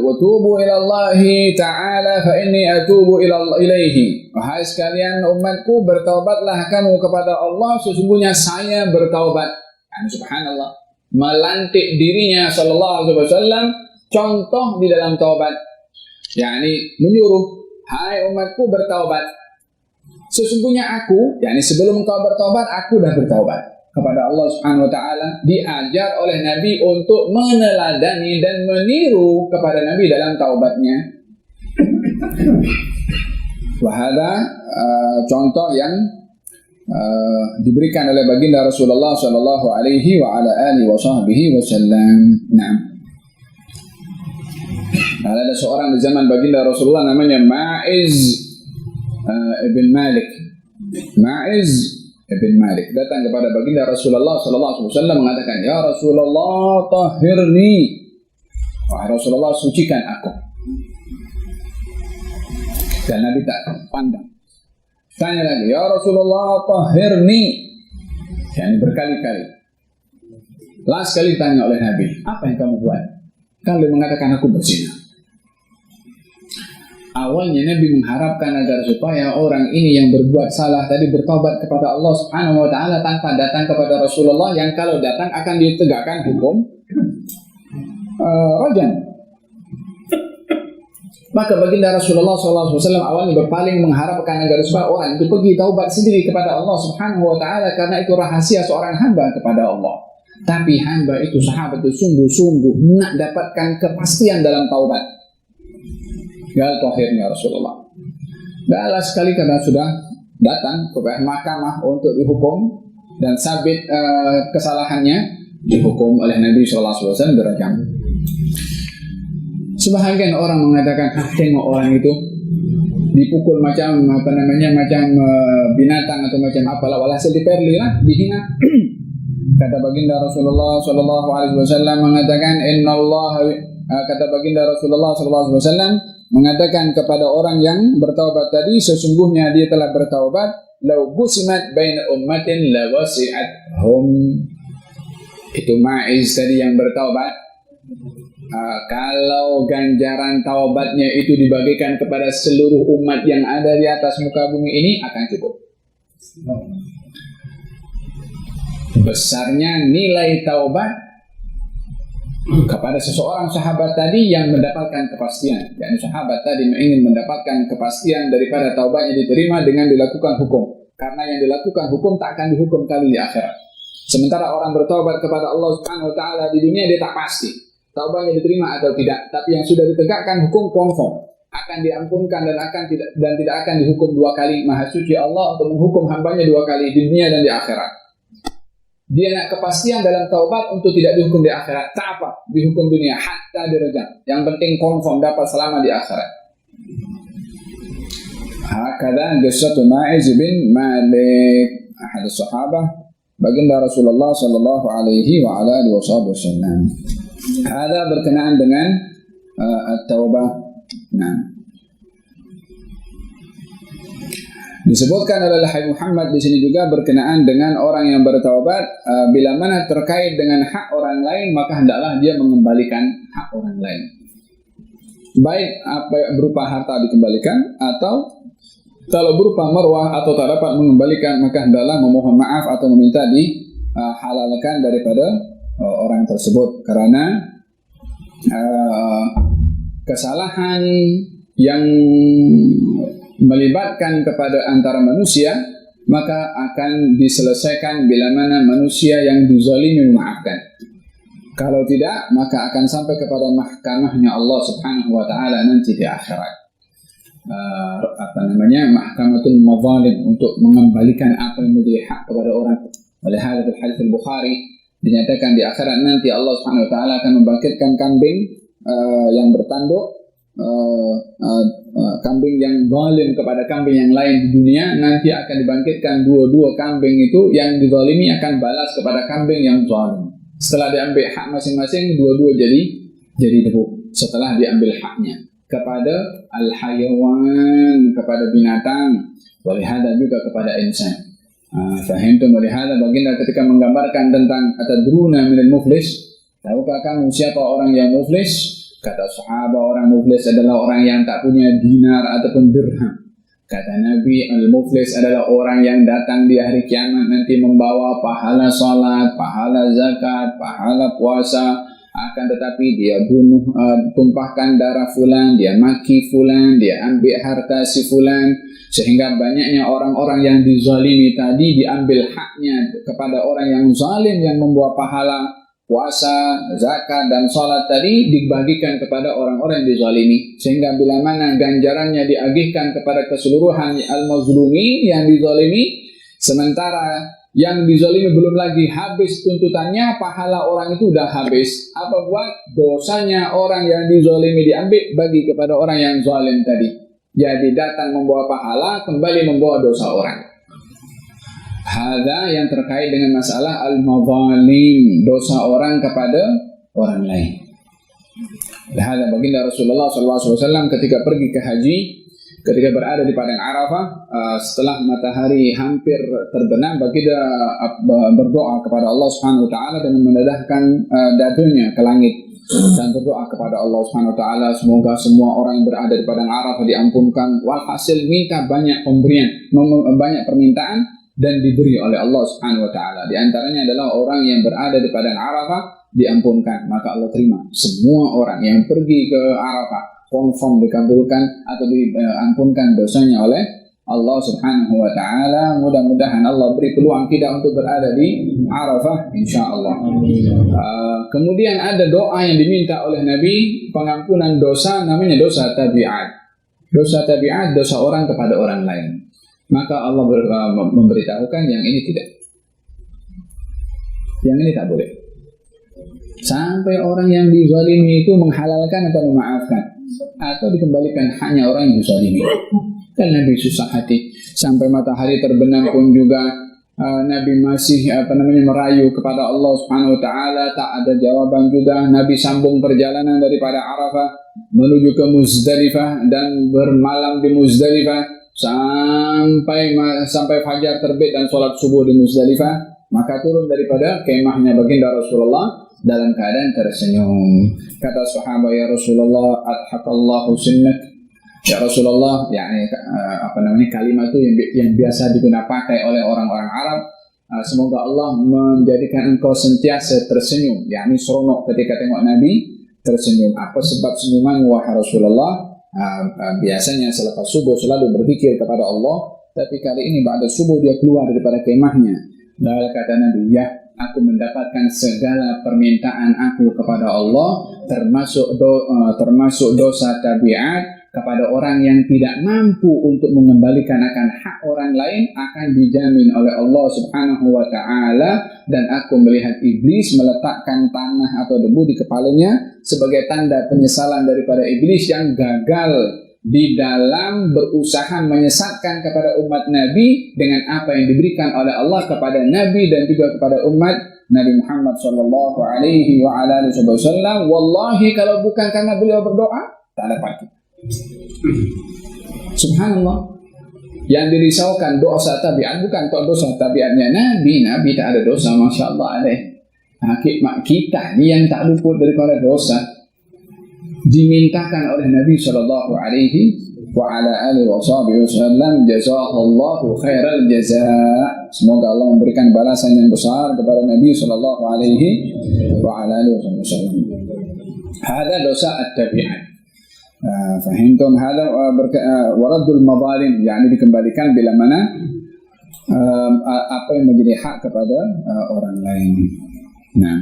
Wa tubu ila Allah ta'ala fa inni atubu ilaihi. Wahai sekalian umatku, bertaubatlah kamu kepada Allah, sesungguhnya saya bertaubat. Subhanallah, melantik dirinya sallallahu alaihi wasallam contoh di dalam taubat, yakni menyuruh, hai umatku bertaubat, sesungguhnya aku, yakni sebelum engkau bertaubat aku dah bertaubat kepada Allah Subhanahu wa taala. Diajar oleh Nabi untuk meneladani dan meniru kepada Nabi dalam taubatnya. Wahada contoh yang diberikan oleh baginda Rasulullah sallallahu alaihi wa ala alihi wasallam. Nah, ada seorang di zaman baginda Rasulullah namanya Ma'iz ibn Malik. Ma'iz ibn Malik datang kepada baginda Rasulullah sallallahu alaihi wasallam mengatakan, "Ya Rasulullah, tahhirni." Wahai Rasulullah, sucikan aku. Dan Nabi tak pandang. Tanya lagi, "Ya Rasulullah, tahhirni." Yani berkali-kali. Last kali tanya oleh Nabi, "Apa yang kamu buat?" Kalau mengatakan aku berzina. Awalnya Nabi mengharapkan agar supaya orang ini yang berbuat salah tadi bertobat kepada Allah Subhanahu wa taala tanpa datang kepada Rasulullah, yang kalau datang akan ditegakkan hukum rajam. Maka baginda Rasulullah SAW awalnya berpaling mengharapkan agar supaya orang itu pergi taubat sendiri kepada Allah Subhanahu wa taala, karena itu rahasia seorang hamba kepada Allah. Tapi hamba itu, sahabat itu sungguh-sungguh nak dapatkan kepastian dalam taubat. Gal tahirnya Rasulullah. Gal sekali karena sudah datang ke mahkamah untuk dihukum dan sabit kesalahannya, dihukum oleh Nabi SAW dirajam. Sebahagian orang mengatakan, tengok orang itu dipukul macam macam binatang atau macam apalah, walhasil diperli lah, dihina. Kata baginda Rasulullah sallallahu alaihi wasallam mengatakan, kata baginda Rasulullah sallallahu alaihi wasallam mengatakan kepada orang yang bertaubat tadi, sesungguhnya dia telah bertaubat, law busimat baina ummatin la wasi'athum. Itu Ma'iz tadi yang bertaubat. Kalau ganjaran taubatnya itu dibagikan kepada seluruh umat yang ada di atas muka bumi ini, akan cukup. Besarnya nilai taubat kepada seseorang sahabat tadi yang mendapatkan kepastian. Dan sahabat tadi ingin mendapatkan kepastian daripada taubatnya diterima dengan dilakukan hukum. Karena yang dilakukan hukum tak akan dihukum kali di akhirat. Sementara orang bertaubat kepada Allah Subhanahu wa taala di dunia dia tak pasti taubatnya diterima atau tidak, tapi yang sudah ditegakkan hukum confirm akan diampunkan dan tidak akan dihukum dua kali. Maha suci Allah untuk menghukum hambanya dua kali, di dunia dan di akhirat. Dia nak kepastian dalam taubat untuk tidak dihukum di akhirat. Tak apa, dihukum dunia hatta dirajam. Yang penting confirm dapat selama di akhirat. Hakadha qissatu Ma'iz bin Malik, ahad as-sahabah baginda Rasulullah sallallahu alaihi wa ala alihi wasallam. Ada berkenaan dengan at-taubah. Nah, disebutkan oleh Habib Muhammad di sini juga berkenaan dengan orang yang bertaubat, bila mana terkait dengan hak orang lain maka hendaklah dia mengembalikan hak orang lain. Baik apa berupa harta dikembalikan, atau kalau berupa marwah atau tak dapat mengembalikan maka hendaklah memohon maaf atau meminta dihalalkan daripada orang tersebut, karena kesalahan yang melibatkan kepada antara manusia maka akan diselesaikan bila mana manusia yang dizalimi memaafkan. Kalau tidak maka akan sampai kepada mahkamahnya Allah Subhanahu wa taala nanti di akhirat. Mahkamatul mazalim, untuk mengembalikan apa yang menjadi hak kepada orang. Oleh hadits hadis Bukhari dinyatakan di akhirat nanti Allah Subhanahu wa taala akan membangkitkan kambing yang bertanduk, kambing yang zalim kepada kambing yang lain di dunia, nanti akan dibangkitkan dua-dua kambing itu, yang dizalimi akan balas kepada kambing yang zalim. Setelah diambil hak masing-masing, dua-dua jadi debu. Setelah diambil haknya kepada al-hayawan, kepada binatang, walihada juga kepada insan. Fahimtum, walihada baginda ketika menggambarkan tentang atadruna minal muflis, tahukah kamu siapa orang yang muflis? Kata sahabat, orang muflis adalah orang yang tak punya dinar ataupun dirham. Kata Nabi, al-muflis adalah orang yang datang di hari kiamat nanti membawa pahala salat, pahala zakat, pahala puasa. Akan tetapi dia bunuh, tumpahkan darah fulan, dia maki fulan, dia ambil harta si fulan. Sehingga banyaknya orang-orang yang dizalimi tadi diambil haknya kepada orang yang zalim yang membawa pahala puasa, zakat, dan salat tadi dibagikan kepada orang-orang yang dizalimi. Sehingga bila mana ganjarannya diagihkan kepada keseluruhan al-mazlumi yang dizalimi, sementara yang dizalimi belum lagi habis tuntutannya, pahala orang itu sudah habis. Apa buat? Dosanya orang yang dizalimi diambil bagi kepada orang yang zalim tadi. Jadi datang membawa pahala, kembali membawa dosa orang. Hadza yang terkait dengan masalah al-mazalim, dosa orang kepada orang lain. Hadza baginda Rasulullah SAW ketika pergi ke haji, ketika berada di padang Arafah, setelah matahari hampir terbenam, baginda berdoa kepada Allah Subhanahu wa taala dengan mendedahkan dadanya ke langit dan berdoa kepada Allah Subhanahu wa taala semoga semua orang yang berada di padang Arafah diampunkan. Walhasil minta banyak pemberian, banyak permintaan dan diberi oleh Allah Subhanahu wa taala. Di antaranya adalah orang yang berada di padang Arafah diampunkan, maka Allah terima. Semua orang yang pergi ke Arafah confirm dikabulkan atau diampunkan dosanya oleh Allah Subhanahu wa taala. Mudah-mudahan Allah beri peluang kita untuk berada di Arafah insyaallah. Kemudian ada doa yang diminta oleh Nabi, pengampunan dosa, namanya dosa tabiat. Dosa tabiat, dosa orang kepada orang lain. Maka Allah memberitahukan yang ini tidak. Yang ini tak boleh. Sampai orang yang dizalimi itu menghalalkan atau memaafkan, atau dikembalikan hanya orang yang dizalimi. Kan Nabi susah hati sampai matahari terbenam pun juga Nabi masih merayu kepada Allah Subhanahu wa taala, tak ada jawaban juga. Nabi sambung perjalanan daripada Arafah menuju ke Muzdalifah dan bermalam di Muzdalifah sampai fajar terbit dan sholat subuh di Muzdalifah. Maka turun daripada kemahnya baginda Rasulullah dalam keadaan tersenyum. Kata sahabat, ya Rasulullah, adhaqallahu sinnak. Ya Rasulullah, kalimat itu yang biasa digunakan pakai oleh orang-orang Arab. Semoga Allah menjadikan engkau sentiasa tersenyum, yakni seronok ketika tengok Nabi tersenyum. Apa sebab senyuman wahai Rasulullah? Biasanya selepas subuh selalu berpikir kepada Allah, tapi kali ini ba'da subuh dia keluar daripada kemahnya. Lalu kata Nabi, ya, aku mendapatkan segala permintaan aku kepada Allah, termasuk dosa tabiat kepada orang yang tidak mampu untuk mengembalikan akan hak orang lain akan dijamin oleh Allah Subhanahu wa taala. Dan aku melihat iblis meletakkan tanah atau debu di kepalanya sebagai tanda penyesalan daripada iblis yang gagal di dalam berusaha menyesatkan kepada umat Nabi dengan apa yang diberikan oleh Allah kepada Nabi dan juga kepada umat Nabi Muhammad sallallahu alaihi wa ala alihi wasallam. Wallahi kalau bukan karena beliau berdoa, tak dapat. Subhanallah. Yang dirisaukan dosa tabiat bukan dosa tabiatnya Nabi. Nabi tak ada dosa, Masya Allah alaih. Hikmah kita ni yang tak luput daripada dosa, dimintakan oleh Nabi sallallahu alaihi wa ala alihi wasallam, jazakallahu khairal jazaa. Semoga Allah memberikan balasan yang besar kepada Nabi sallallahu alaihi wa ala alihi wasallam. Hada dosa at-tabi'at. Fahimtum hada waraddul mazalim, yakni dikembalikan bila mana apa yang menjadi hak kepada orang lain. Nah,